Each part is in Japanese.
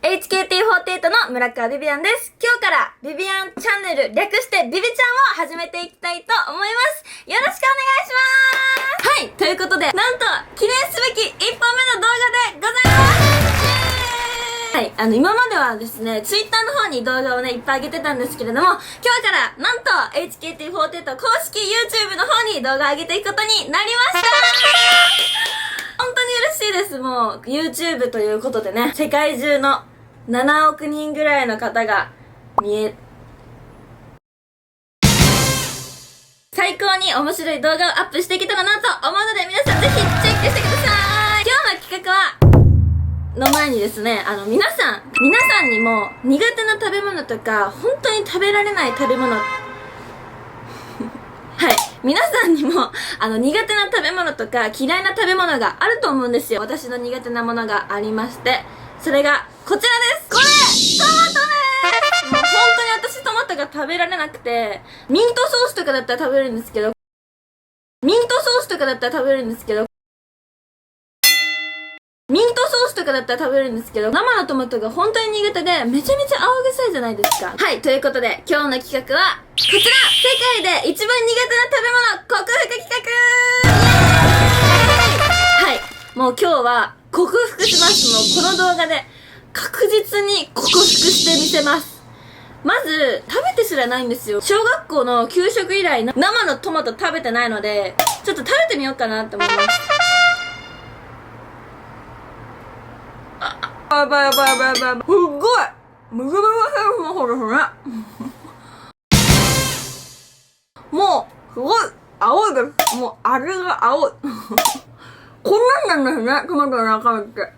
HKT48 の村川ビビアンです。今日からビビアンチャンネル略してビビちゃんを始めていきたいと思います。よろしくお願いします。はい、ということで、なんと記念すべき1本目の動画でございます。はい、今まではですね、Twitter の方に動画をね、いっぱい上げてたんですけれども、今日からなんと HKT48 公式 YouTube の方に動画上げていくことになりました本当に嬉しいです。もう YouTube ということでね、世界中の7億人ぐらいの方が最高に面白い動画をアップしていけたらなと思うので、皆さんぜひチェックしてください。今日の企画はの前にですね、皆さんにも苦手な食べ物とか本当に食べられない食べ物はい、皆さんにも苦手な食べ物とか嫌いな食べ物があると思うんですよ。私の苦手なものがありまして、それがこちらです。これトマトです。もう本当に私トマトが食べられなくて、ミントソースとかだったら食べれるんですけど、生のトマトが本当に苦手で、めちゃめちゃ青臭いじゃないですか。はい、ということで、今日の企画は、こちら、世界で一番苦手な食べ物、克服企画はい、もう今日は、克服します。もうこの動画で、確実に克服してみせます。まず、食べてすらないんですよ。小学校の給食以来、生のトマト食べてないので、ちょっと食べてみようかなって思います。やばい。すっごいむずむずヘルの方ですね。もう、すごい青いです。もう、味が青い。こんなんなんですね、トマトの中身って。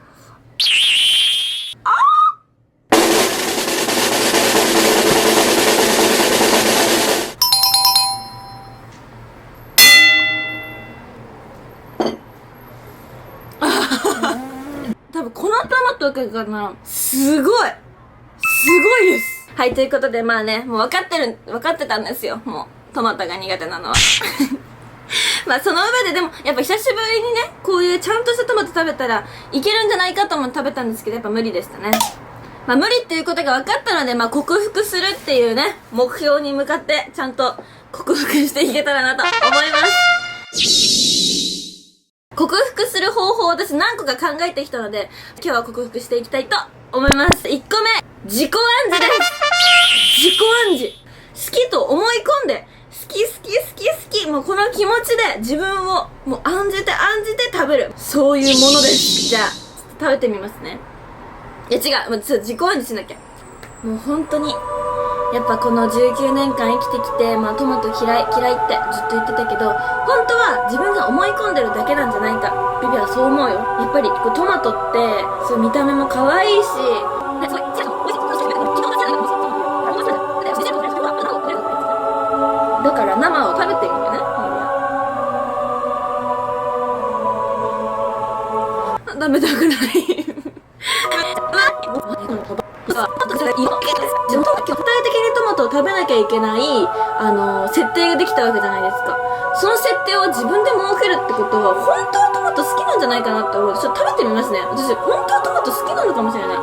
多分このトマトかな、すごいです。はい、ということで、まあね、もう分かってたんですよ。もう、トマトが苦手なのは。まあその上ででも、やっぱ久しぶりにね、こういうちゃんとしたトマト食べたらいけるんじゃないかと思って食べたんですけど、やっぱ無理でしたね。まあ無理っていうことが分かったので、まあ克服するっていうね、目標に向かってちゃんと克服していけたらなと思います。克服する方法を私何個か考えてきたので、今日は克服していきたいと思います。1個目、自己暗示です。自己暗示。好きと思い込んで、好き、もうこの気持ちで自分をもう案じて食べる。そういうものです。じゃあ、食べてみますね。いや違う、自己暗示しなきゃ。もう本当に、やっぱこの19年間生きてきて、まあトマト嫌いってずっと言ってたけど、本当は自分が思い込んでるだけなんじゃないか。ビビはそう思うよ。やっぱりトマトって、そう見た目も可愛いし、だから生を食べてみるね。食べたくない。具体的にトマトを食べなきゃいけない設定ができたわけじゃないですか。その設定を自分で設けるってことは、本当はトマト好きなんじゃないかなって思う。ちょっと食べてみますね。私本当はトマト好きなのかもしれない。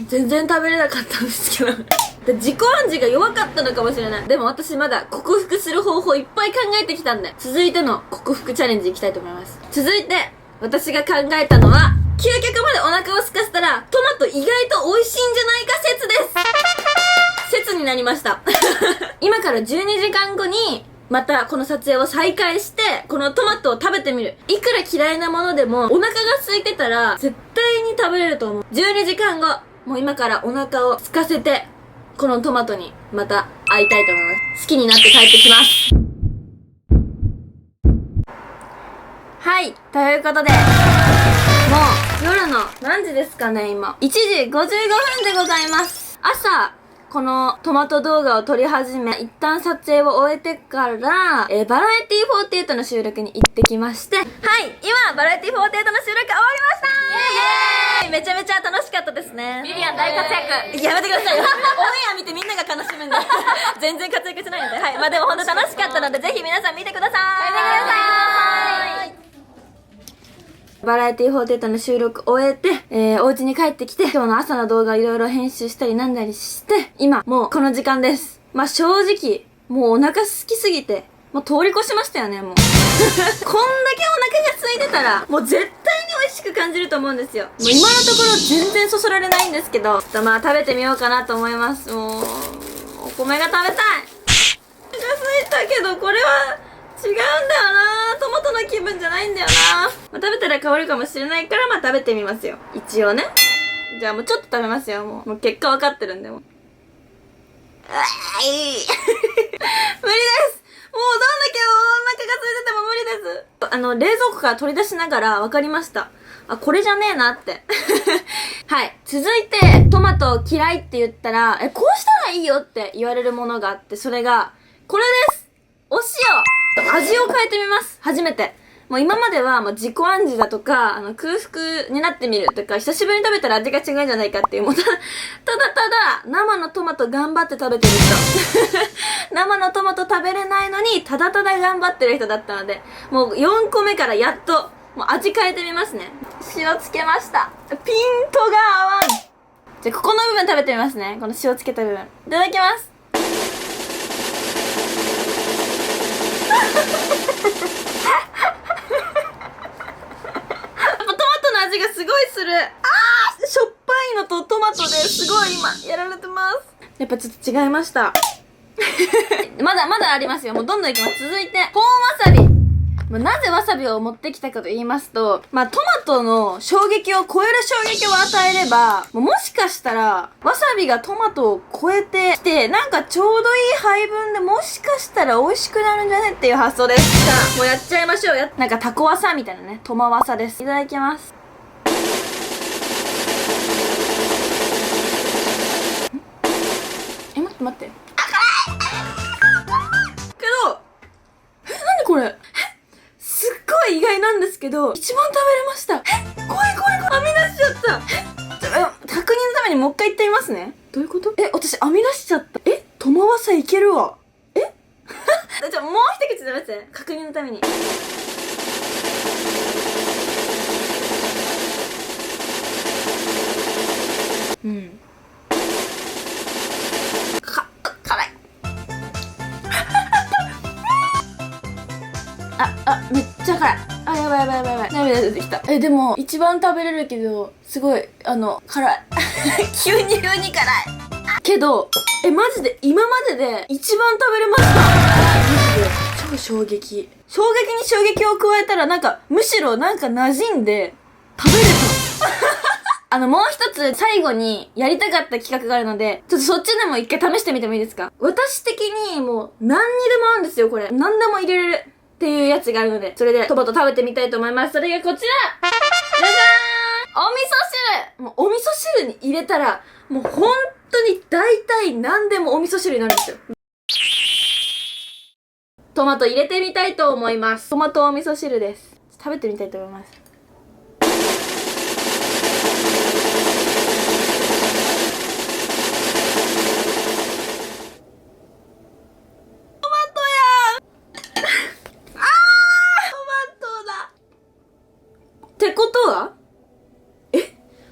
全然食べれなかったんですけど自己暗示が弱かったのかもしれない。でも私まだ克服する方法いっぱい考えてきたんで、続いての克服チャレンジいきたいと思います。続いて私が考えたのは、究極までお腹を空かせたらトマト意外と美味しいんじゃないか説です。説になりました今から12時間後にまたこの撮影を再開して、このトマトを食べてみる。いくら嫌いなものでもお腹が空いてたら絶対に食べれると思う。12時間後、もう今からお腹を空かせて、このトマトにまた会いたいと思います。好きになって帰ってきます。はい、ということで、もう夜の何時ですかね、今。1時55分でございます。朝、このトマト動画を撮り始め、一旦撮影を終えてから、バラエティ48の収録に行ってきまして、はい、今、バラエティ48の収録終わりましたー。イエーイ、めちゃめちゃ楽しかったですね。ビビアン大活躍。やめてくださいよ。オンエア見てみんなが悲しむんで。全然活躍しないので。はい、まあでも本当楽しかったので、ぜひ皆さん見てください。見てください。バラエティ4データの収録終えて、お家に帰ってきて、今日の朝の動画いろいろ編集したりなんだりして、今、もうこの時間です。まあ、正直、もうお腹空きすぎて、もう通り越しましたよね、もう。こんだけお腹が空いてたら、もう絶対に美味しく感じると思うんですよ。もう今のところ全然そそられないんですけど、ちょっとまあ食べてみようかなと思います。もう、お米が食べたい。お腹空いたけど、これは違うんだよな。トマトの気分じゃないんだよな。まあ、食べたら変わるかもしれないから、まあ食べてみますよ。一応ね。じゃあもうちょっと食べますよ、もう。もう結果わかってるんで、もう。無理です。もうどんだけお腹が空いてても無理です。冷蔵庫から取り出しながら分かりました。あ、これじゃねえなって。はい。続いて、トマト嫌いって言ったら、こうしたらいいよって言われるものがあって、それが、これです。お塩。味を変えてみます。初めて。もう今まではもう自己暗示だとか、空腹になってみるとか、久しぶりに食べたら味が違うんじゃないかっていう、もうただ生のトマト頑張って食べてる人。生のトマト食べれないのに、ただ頑張ってる人だったので、もう4個目からやっと、もう味変えてみますね。塩つけました。ピントが合わん。じゃあここの部分食べてみますね。この塩つけた部分。いただきます。味がすごいする。しょっぱいのとトマトですごい今やられてます。やっぱちょっと違いました。まだありますよ。もうどんどんいきます。続いてコーンわさび。なぜわさびを持ってきたかと言いますと、トマトの衝撃を超える衝撃を与えれば、もしかしたらわさびがトマトを超えてきて、なんかちょうどいい配分でもしかしたら美味しくなるんじゃねっていう発想です。さあもうやっちゃいましょう。なんかタコわさみたいなね、トマわさです。いただきます。待って。けど、なんでこれすっごい意外なんですけど、一番食べれました。怖い。編み出しちゃった。確認のためにもう一回言ってみますね。どういうこと？私編み出しちゃった。トマワサいけるわ。もう一口食べて。確認のために。うん。めっちゃ辛い。やばい。涙出てきた。でも、一番食べれるけど、すごい、辛い。急に辛い。けど、マジで、今までで一番食べれました。マジで、超衝撃。衝撃に衝撃を加えたら、むしろ馴染んで、食べれた。もう一つ最後にやりたかった企画があるので、ちょっとそっちでも一回試してみてもいいですか？私的にもう何にでも合うんですよ、これ。何でも入れれるっていうやつがあるので、それでトマト食べてみたいと思います。それがこちら！じゃじゃーん！お味噌汁！もうお味噌汁に入れたら、もう本当に大体何でもお味噌汁になるんですよ。トマト入れてみたいと思います。トマトお味噌汁です。食べてみたいと思います。ってことは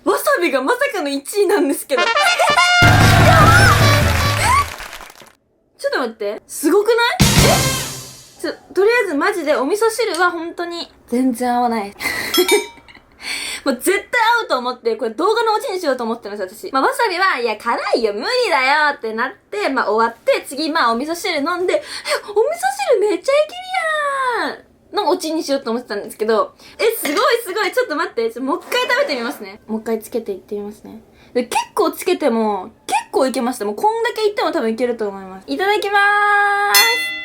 わさびがまさかの1位なんですけど。ちょっと待って。すごくない？とりあえずマジでお味噌汁は本当に全然合わない。もう絶対合うと思って、これ動画のオチにしようと思ってたんですよ、私。わさびは、いや、辛いよ、無理だよってなって、終わって、次、お味噌汁飲んで、お味噌汁めっちゃいけるやんのオチにしようと思ってたんですけど、すごい、ちょっと待って、もう一回食べてみますね。もう一回つけていってみますね。で、結構つけても、結構いけました。もうこんだけいっても多分いけると思います。いただきまーす。